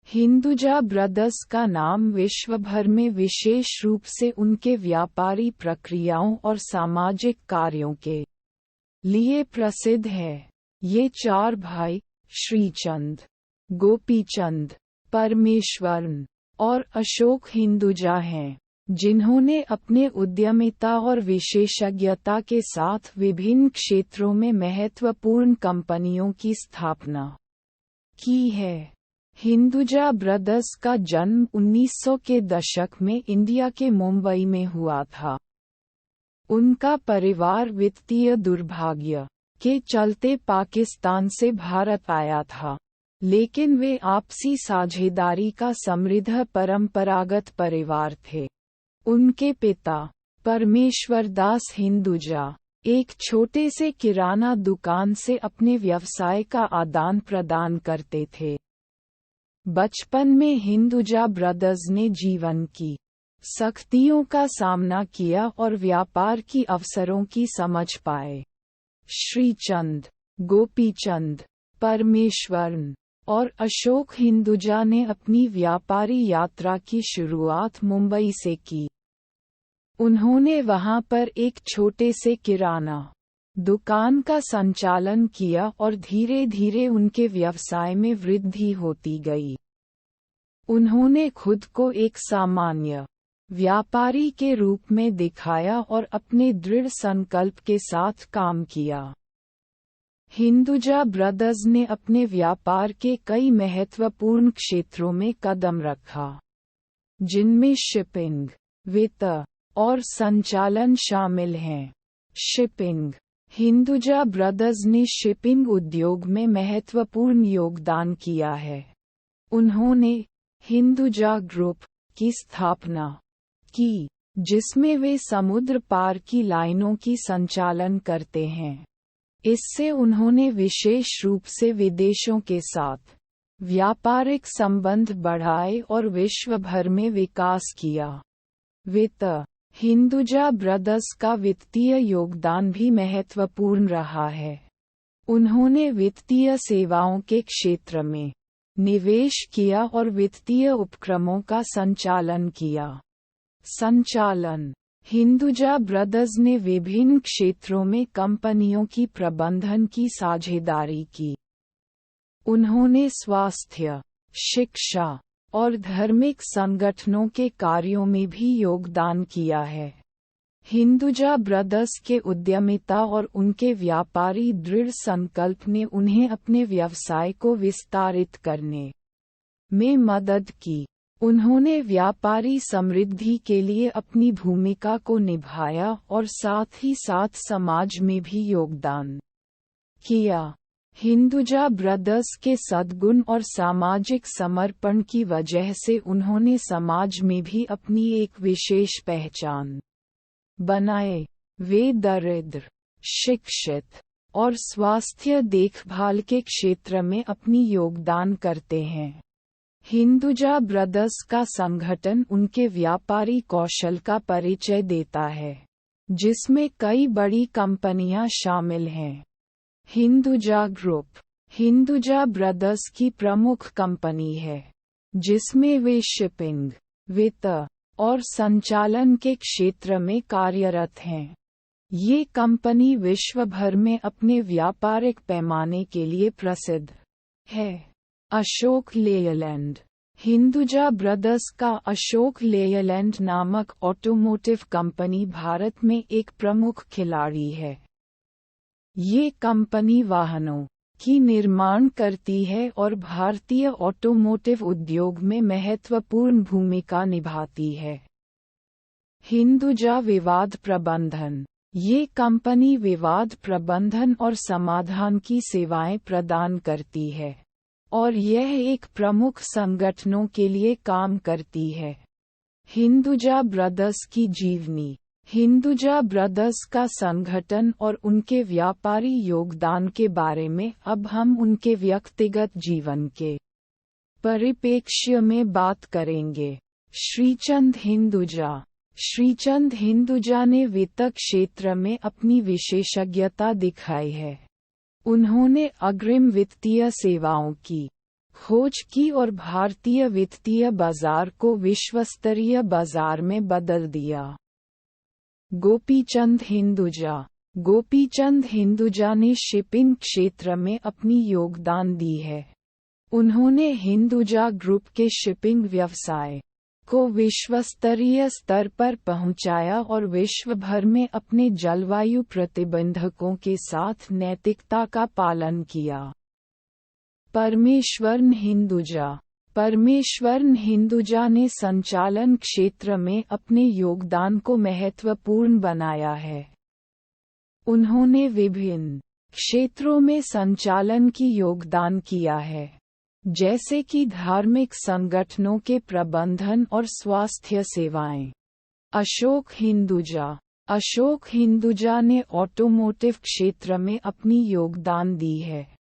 Hinduja brothers का नाम विश्व भर में विशेष रूप से उनके व्यापारी प्रक्रियाओं और सामाजिक कार्यों के लिए प्रसिद्ध है। ये चार भाई श्रीचंद, गोपीचंद, परमेश्वरन और अशोक हिंदुजा हैं, जिन्होंने अपने उद्यमिता और विशेषज्ञता के साथ विभिन्न क्षेत्रों में महत्वपूर्ण कंपनियों की स्थापना की है। हिंदुजा ब्रदर्स का जन्म 1900 के दशक में इंडिया के मुंबई में हुआ था। उनका परिवार वित्तीय दुर्भाग्य के चलते पाकिस्तान से भारत आया था, लेकिन वे आपसी साझेदारी का समृद्ध परंपरागत परिवार थे। उनके पिता परमेश्वर दास हिंदुजा एक छोटे से किराना दुकान से अपने व्यवसाय का आदान प्रदान करते थे। बचपन में हिंदुजा ब्रदर्स ने जीवन की सख्तियों का सामना किया और व्यापार की अवसरों की समझ पाए। श्रीचंद, गोपीचंद, परमेश्वरन और अशोक हिंदुजा ने अपनी व्यापारी यात्रा की शुरुआत मुंबई से की। उन्होंने वहां पर एक छोटे से किराना दुकान का संचालन किया और धीरे धीरे उनके व्यवसाय में वृद्धि होती गई। उन्होंने खुद को एक सामान्य व्यापारी के रूप में दिखाया और अपने दृढ़ संकल्प के साथ काम किया। हिंदुजा ब्रदर्स ने अपने व्यापार के कई महत्वपूर्ण क्षेत्रों में कदम रखा, जिनमें शिपिंग, वित्त और संचालन शामिल हैं। शिपिंग: हिंदुजा ब्रदर्स ने शिपिंग उद्योग में महत्वपूर्ण योगदान किया है। उन्होंने हिंदुजा ग्रुप की स्थापना की, जिसमें वे समुद्र पार की लाइनों की संचालन करते हैं। इससे उन्होंने विशेष रूप से विदेशों के साथ व्यापारिक संबंध बढ़ाए और विश्व भर में विकास किया। वित्त: हिंदुजा ब्रदर्स का वित्तीय योगदान भी महत्वपूर्ण रहा है। उन्होंने वित्तीय सेवाओं के क्षेत्र में निवेश किया और वित्तीय उपक्रमों का संचालन किया। संचालन: हिंदुजा ब्रदर्स ने विभिन्न क्षेत्रों में कंपनियों की प्रबंधन की साझेदारी की। उन्होंने स्वास्थ्य, शिक्षा और धार्मिक संगठनों के कार्यों में भी योगदान किया है। हिंदुजा ब्रदर्स के उद्यमिता और उनके व्यापारी दृढ़ संकल्प ने उन्हें अपने व्यवसाय को विस्तारित करने में मदद की। उन्होंने व्यापारी समृद्धि के लिए अपनी भूमिका को निभाया और साथ ही साथ समाज में भी योगदान किया। हिंदुजा ब्रदर्स के सद्गुण और सामाजिक समर्पण की वजह से उन्होंने समाज में भी अपनी एक विशेष पहचान बनाए। वे दरिद्र, शिक्षित और स्वास्थ्य देखभाल के क्षेत्र में अपनी योगदान करते हैं। हिंदुजा ब्रदर्स का संगठन उनके व्यापारी कौशल का परिचय देता है, जिसमें कई बड़ी कंपनियां शामिल हैं। हिंदुजा ग्रुप हिंदुजा ब्रदर्स की प्रमुख कंपनी है, जिसमें वे शिपिंग, वित्त और संचालन के क्षेत्र में कार्यरत हैं। ये कंपनी विश्व भर में अपने व्यापारिक पैमाने के लिए प्रसिद्ध है। अशोक लेलैंड हिंदुजा ब्रदर्स का अशोक लेलैंड नामक ऑटोमोटिव कंपनी भारत में एक प्रमुख खिलाड़ी है। ये कंपनी वाहनों की निर्माण करती है और भारतीय ऑटोमोटिव उद्योग में महत्वपूर्ण भूमिका निभाती है। हिंदुजा विवाद प्रबंधन ये कंपनी विवाद प्रबंधन और समाधान की सेवाएं प्रदान करती है, और यह एक प्रमुख संगठनों के लिए काम करती है। हिंदुजा ब्रदर्स की जीवनी हिंदुजा ब्रदर्स का संगठन और उनके व्यापारी योगदान के बारे में अब हम उनके व्यक्तिगत जीवन के परिप्रेक्ष्य में बात करेंगे। श्रीचंद हिंदुजा ने वित्त क्षेत्र में अपनी विशेषज्ञता दिखाई है। उन्होंने अग्रिम वित्तीय सेवाओं की खोज की और भारतीय वित्तीय बाजार को विश्वस्तरीय बाजार में बदल दिया। गोपीचंद हिंदुजा। गोपीचंद हिंदुजा ने शिपिंग क्षेत्र में अपनी योगदान दी है। उन्होंने हिंदुजा ग्रुप के शिपिंग व्यवसाय को विश्वस्तरीय स्तर पर पहुंचाया और विश्व भर में अपने जलवायु प्रतिबंधकों के साथ नैतिकता का पालन किया। परमेश्वरन हिंदुजा। परमेश्वरन हिंदुजा ने संचालन क्षेत्र में अपने योगदान को महत्वपूर्ण बनाया है। उन्होंने विभिन्न क्षेत्रों में संचालन की योगदान किया है, जैसे कि धार्मिक संगठनों के प्रबंधन और स्वास्थ्य सेवाएं। अशोक हिंदुजा। अशोक हिंदुजा ने ऑटोमोटिव क्षेत्र में अपनी योगदान दी है।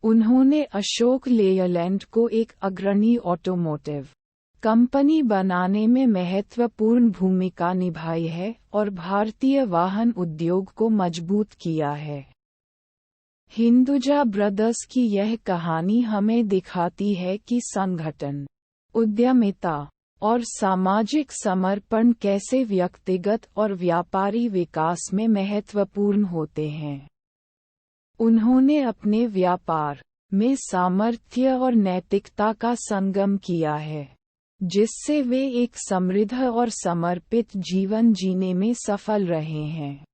उन्होंने अशोक लेलैंड को एक अग्रणी ऑटोमोटिव कंपनी बनाने में महत्वपूर्ण भूमिका निभाई है और भारतीय वाहन उद्योग को मजबूत किया है। हिंदुजा ब्रदर्स की यह कहानी हमें दिखाती है कि संगठन, उद्यमिता और सामाजिक समर्पण कैसे व्यक्तिगत और व्यापारी विकास में महत्वपूर्ण होते हैं। उन्होंने अपने व्यापार में सामर्थ्य और नैतिकता का संगम किया है, जिससे वे एक समृद्ध और समर्पित जीवन जीने में सफल रहे हैं।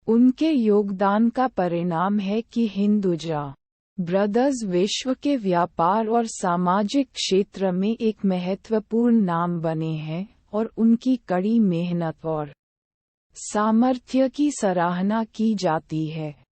उनके योगदान का परिणाम है कि हिंदुजा ब्रदर्स विश्व के व्यापार और सामाजिक क्षेत्र में एक महत्वपूर्ण नाम बने हैं और उनकी कड़ी मेहनत और सामर्थ्य की सराहना की जाती है।